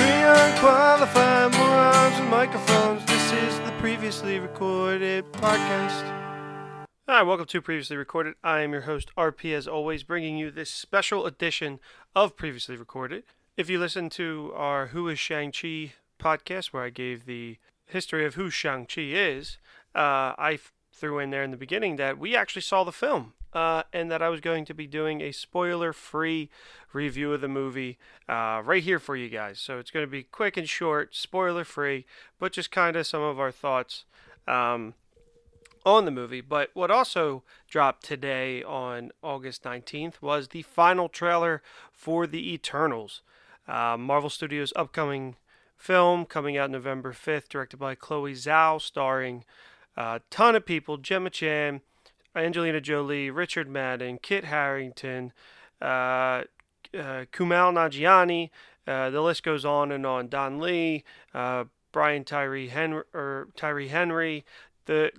Three unqualified morons with microphones. This is the Previously Recorded podcast. Hi, welcome to Previously Recorded. I am your host, RP, as always, bringing you this special edition of Previously Recorded. If you listen to our Who is Shang-Chi podcast, where I gave the history of who Shang-Chi is, I threw in there in the beginning that we actually saw the film, and that I was going to be doing a spoiler-free review of the movie right here for you guys. So it's going to be quick and short, spoiler-free, but just kind of some of our thoughts on the movie. But what also dropped today on August 19th was the final trailer for The Eternals, Marvel Studios' upcoming film coming out November 5th, directed by Chloe Zhao, starring a ton of people: Gemma Chan, Angelina Jolie, Richard Madden, Kit Harington, Kumail Nanjiani. The list goes on and on. Don Lee, Brian Tyree Henry, the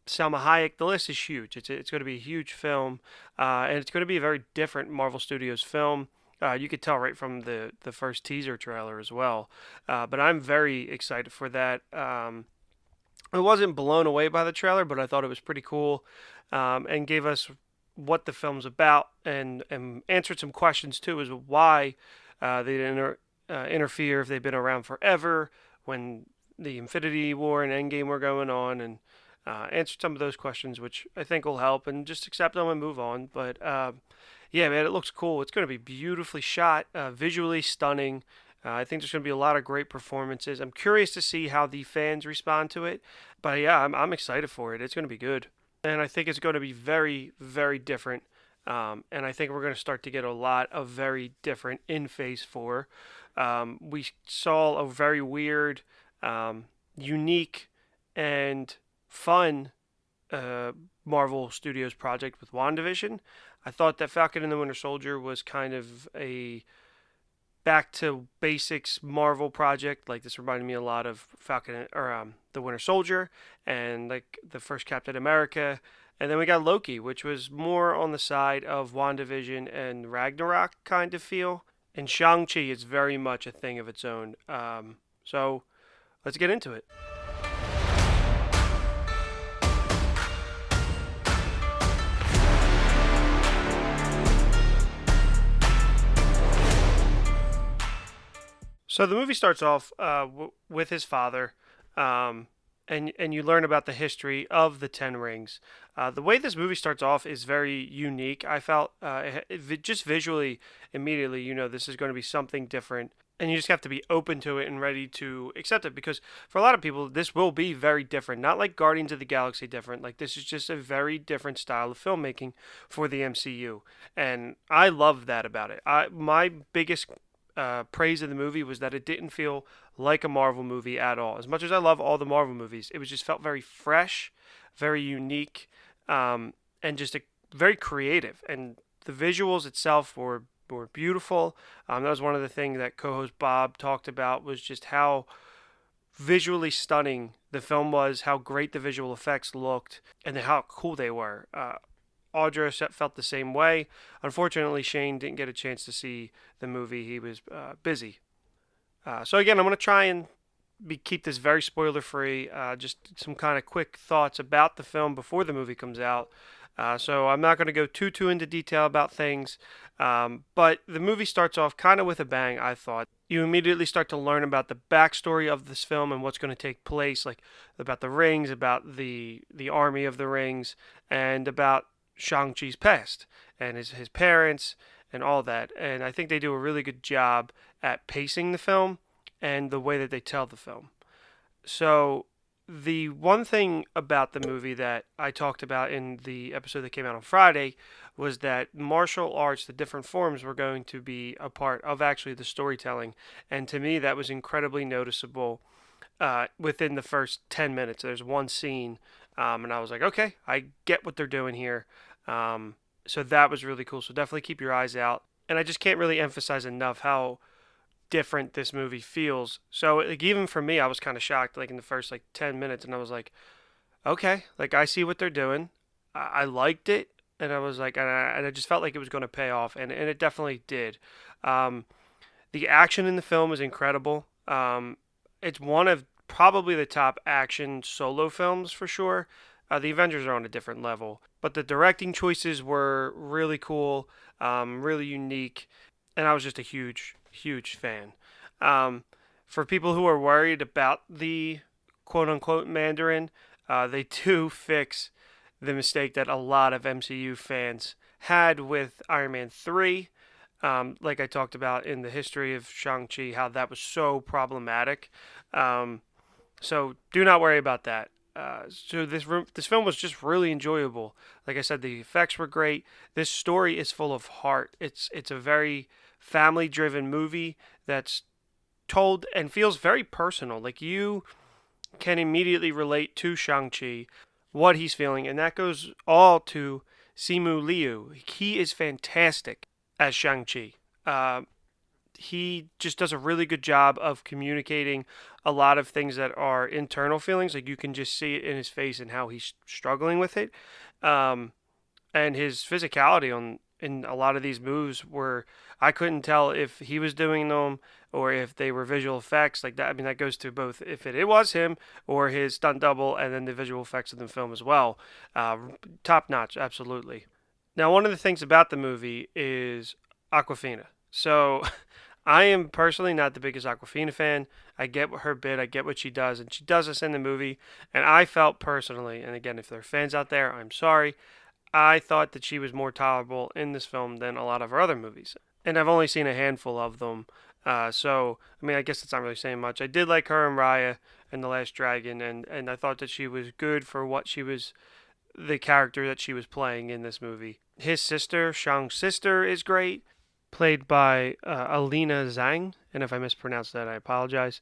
Salma Hayek. The list is huge. It's going to be a huge film, and it's going to be a very different Marvel Studios film. You could tell right from the first teaser trailer as well. But I'm very excited for that. I wasn't blown away by the trailer, but I thought it was pretty cool, and gave us what the film's about, and answered some questions too, as to why they didn't interfere if they've been around forever, when the Infinity War and Endgame were going on, and answered some of those questions, which I think will help, and just accept them and move on. But yeah, man, it looks cool. It's going to be beautifully shot, visually stunning. I think there's going to be a lot of great performances. I'm curious to see how the fans respond to it. But yeah, I'm excited for it. It's going to be good. And I think it's going to be very, very different. And I think we're going to start to get a lot of very different in Phase 4. We saw a very weird, unique, and fun Marvel Studios project with WandaVision. I thought that Falcon and the Winter Soldier was kind of a back to basics Marvel project. Like, this reminded me a lot of Falcon, or the Winter Soldier, and like the first Captain America. And then we got Loki, which was more on the side of WandaVision and Ragnarok kind of feel. And Shang-Chi is very much a thing of its own. So let's get into it. So the movie starts off with his father, and you learn about the history of the Ten Rings. The way this movie starts off is very unique. I felt just visually, immediately, this is going to be something different, and you just have to be open to it and ready to accept it, because for a lot of people, this will be very different. Not like Guardians of the Galaxy different. Like, this is just a very different style of filmmaking for the MCU, and I love that about it. My biggest praise of the movie was that it didn't feel like a Marvel movie at all. As much as I love all the Marvel movies, it was just felt very fresh, very unique, and just very creative. And the visuals itself were beautiful. That was one of the things that co-host Bob talked about, was just how visually stunning the film was, how great the visual effects looked, and how cool they were. Audra felt the same way. Unfortunately, Shane didn't get a chance to see the movie. He was busy. So again, I'm going to try and keep this very spoiler-free. Just some kind of quick thoughts about the film before the movie comes out. So I'm not going to go too into detail about things. But the movie starts off kind of with a bang, I thought. You immediately start to learn about the backstory of this film and what's going to take place, like about the rings, about the army of the rings, and about Shang-Chi's past and his parents and all that. And I think they do a really good job at pacing the film and the way that they tell the film. So the one thing about the movie that I talked about in the episode that came out on Friday was that martial arts, the different forms, were going to be a part of actually the storytelling. And to me, that was incredibly noticeable within the first 10 minutes. There's one scene, and I was like, okay, I get what they're doing here. So that was really cool. So definitely keep your eyes out. And I just can't really emphasize enough how different this movie feels. So like, even for me, I was kind of shocked like in the first like 10 minutes, and I was like, okay, like I see what they're doing. I liked it, and I was like, and I just felt like it was going to pay off, and it definitely did. The The action in the film is incredible. It's one of probably the top action solo films for sure. The Avengers are on a different level, but the directing choices were really cool, really unique, and I was just a huge, huge fan. Um, for people who are worried about the quote unquote Mandarin, they do fix the mistake that a lot of MCU fans had with Iron Man 3. Like I talked about in the history of Shang-Chi, how that was so problematic. Um, so do not worry about that. This film was just really enjoyable. Like I said, the effects were great. This story is full of heart. It's a very family driven movie that's told and feels very personal. Like you can immediately relate to Shang-Chi, what he's feeling, and that goes all to Simu Liu. He is fantastic as Shang-Chi. Uh, he just does a really good job of communicating a lot of things that are internal feelings. Like you can just see it in his face and how he's struggling with it. Um, and his physicality on in a lot of these moves were I couldn't tell if he was doing them or if they were visual effects like that. I mean that goes to both if it was him or his stunt double and then the visual effects of the film as well. Top notch, absolutely. Now one of the things about the movie is Aquafina. So I am personally not the biggest Aquafina fan. I get her bit, I get what she does, and she does this in the movie. And I felt personally, and again, if there are fans out there, I'm sorry, I thought that she was more tolerable in this film than a lot of her other movies. And I've only seen a handful of them. So, I mean, I guess it's not really saying much. I did like her and Raya in The Last Dragon, and I thought that she was good for what she was, the character that she was playing in this movie. His sister, Shang's sister, is great, played by Alina Zhang. And if I mispronounced that, I apologize.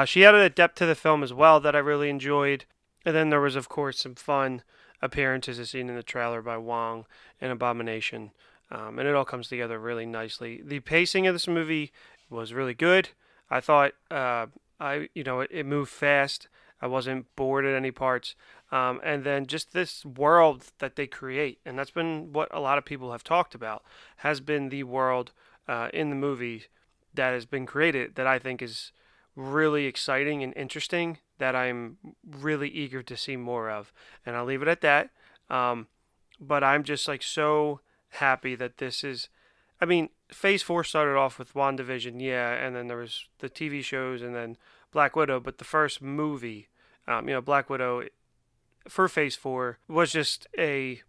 She added a depth to the film as well that I really enjoyed. And then there was, of course, some fun appearances as seen in the trailer by Wong and Abomination. And it all comes together really nicely. The pacing of this movie was really good. I thought it moved fast. I wasn't bored at any parts. And then just this world that they create, and that's been what a lot of people have talked about, has been the world in the movie that has been created that I think is really exciting and interesting that I'm really eager to see more of. And I'll leave it at that. Um, but I'm just like so happy that this is. I mean, Phase 4 started off with WandaVision, yeah, and then there was the TV shows and then Black Widow. But the first movie, Black Widow for Phase 4 was just a.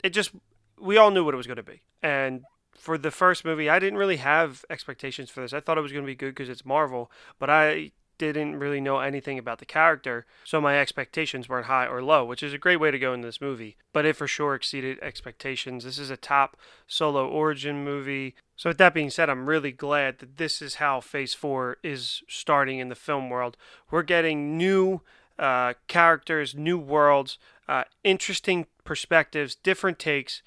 It just. We all knew what it was going to be. And for the first movie, I didn't really have expectations for this. I thought it was going to be good because it's Marvel, but I didn't really know anything about the character, so my expectations weren't high or low, which is a great way to go in this movie. But it for sure exceeded expectations. This is a top solo origin movie. So with that being said, I'm really glad that this is how Phase 4 is starting in the film world. We're getting new characters, new worlds, interesting perspectives, different takes,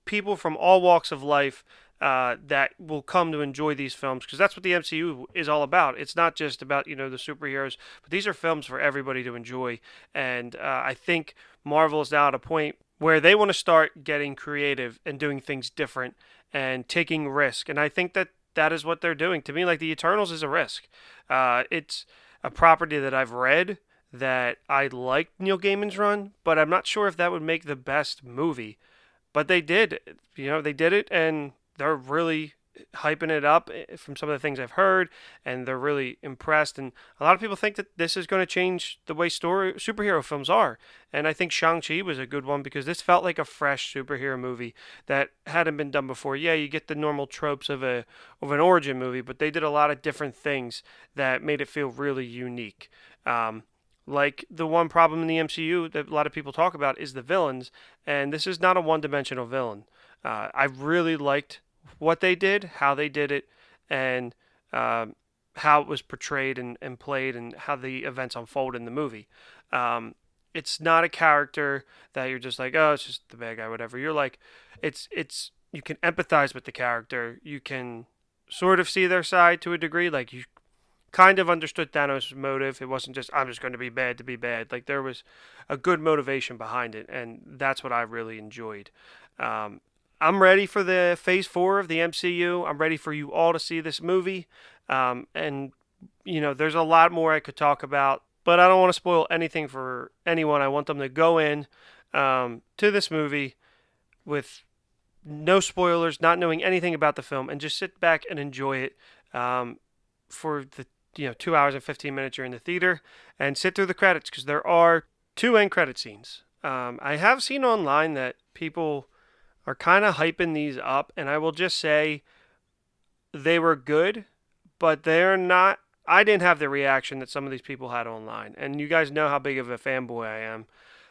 people from all walks of life that will come to enjoy these films because that's what the MCU is all about. It's not just about the superheroes, but these are films for everybody to enjoy. And I think Marvel is now at a point where they want to start getting creative and doing things different and taking risk. And I think that that is what they're doing. To me, like the Eternals is a risk. It's a property that I've read that I liked Neil Gaiman's run, but I'm not sure if that would make the best movie. But they did, they did it, and they're really hyping it up from some of the things I've heard, and they're really impressed. And a lot of people think that this is going to change the way superhero films are. And I think Shang-Chi was a good one because this felt like a fresh superhero movie that hadn't been done before. Yeah, you get the normal tropes of an origin movie, but they did a lot of different things that made it feel really unique. Like the one problem in the MCU that a lot of people talk about is the villains, and this is not a one-dimensional villain. I really liked what they did, how they did it, and how it was portrayed and played, and how the events unfold in the movie. It's not a character that you're just like, oh, it's just the bad guy, whatever. You're like, it's you can empathize with the character. You can sort of see their side to a degree. Like you kind of understood Thanos' motive. It wasn't just I'm just going to be bad to be bad. Like there was a good motivation behind it, and that's what I really enjoyed. I'm ready for the Phase 4 of the MCU. I'm ready for you all to see this movie. And, there's a lot more I could talk about, but I don't want to spoil anything for anyone. I want them to go in to this movie with no spoilers, not knowing anything about the film, and just sit back and enjoy it for the 2 hours and 15 minutes you're in the theater, and sit through the credits because there are two end credit scenes. I have seen online that people are kind of hyping these up, and I will just say they were good, but they're not. I didn't have the reaction that some of these people had online, and you guys know how big of a fanboy I am.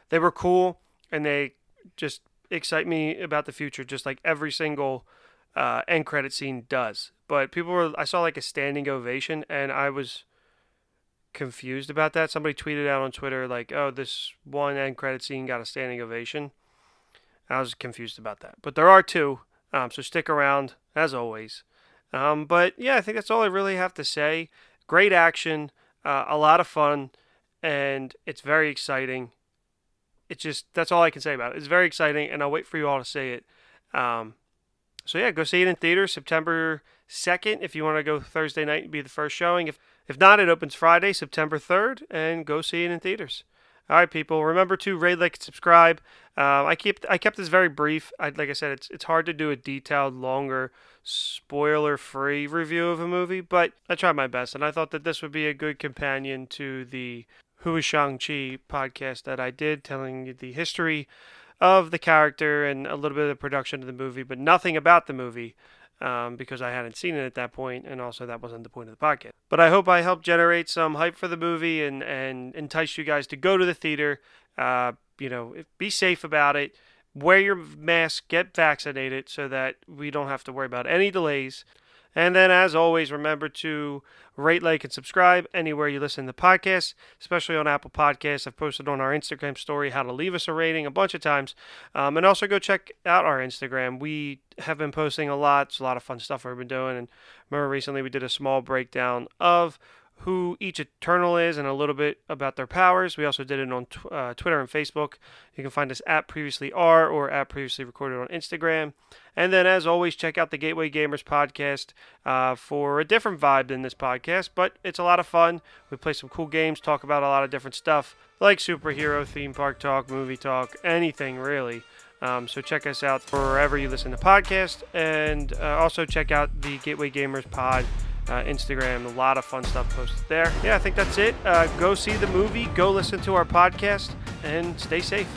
They were cool, and they just excite me about the future, just like every single end credit scene does. But I saw like a standing ovation, and I was confused about that. Somebody tweeted out on Twitter like, "Oh, this one end credit scene got a standing ovation." I was confused about that, but there are two, so stick around as always. But yeah, I think that's all I really have to say. Great action, a lot of fun, and it's very exciting. That's all I can say about it. It's very exciting, and I'll wait for you all to see it. So yeah, go see it in theaters September 2nd if you want to go Thursday night and be the first showing. If not, it opens Friday, September 3rd, and go see it in theaters. All right, people. Remember to rate, like, and subscribe. I kept this very brief. Like I said, it's hard to do a detailed, longer, spoiler-free review of a movie, but I tried my best, and I thought that this would be a good companion to the Who is Shang-Chi podcast that I did, telling you the history of the character and a little bit of the production of the movie, but nothing about the movie. Because I hadn't seen it at that point, and also that wasn't the point of the podcast. But I hope I helped generate some hype for the movie and entice you guys to go to the theater. Be safe about it. Wear your mask, get vaccinated so that we don't have to worry about any delays. And then, as always, remember to rate, like, and subscribe anywhere you listen to podcasts, especially on Apple Podcasts. I've posted on our Instagram story how to leave us a rating a bunch of times. And also go check out our Instagram. We have been posting a lot. It's a lot of fun stuff we've been doing. And remember recently we did a small breakdown of who each Eternal is and a little bit about their powers. We also did it on Twitter and Facebook. You can find us at Previously R or at Previously Recorded on Instagram. And then, as always, check out the Gateway Gamers podcast for a different vibe than this podcast, but it's a lot of fun. We play some cool games, talk about a lot of different stuff, like superhero, theme park talk, movie talk, anything really. So check us out wherever you listen to podcasts, and also check out the Gateway Gamers pod Instagram. A lot of fun stuff posted there. Yeah, I think that's it. Go see the movie, go listen to our podcast, and stay safe.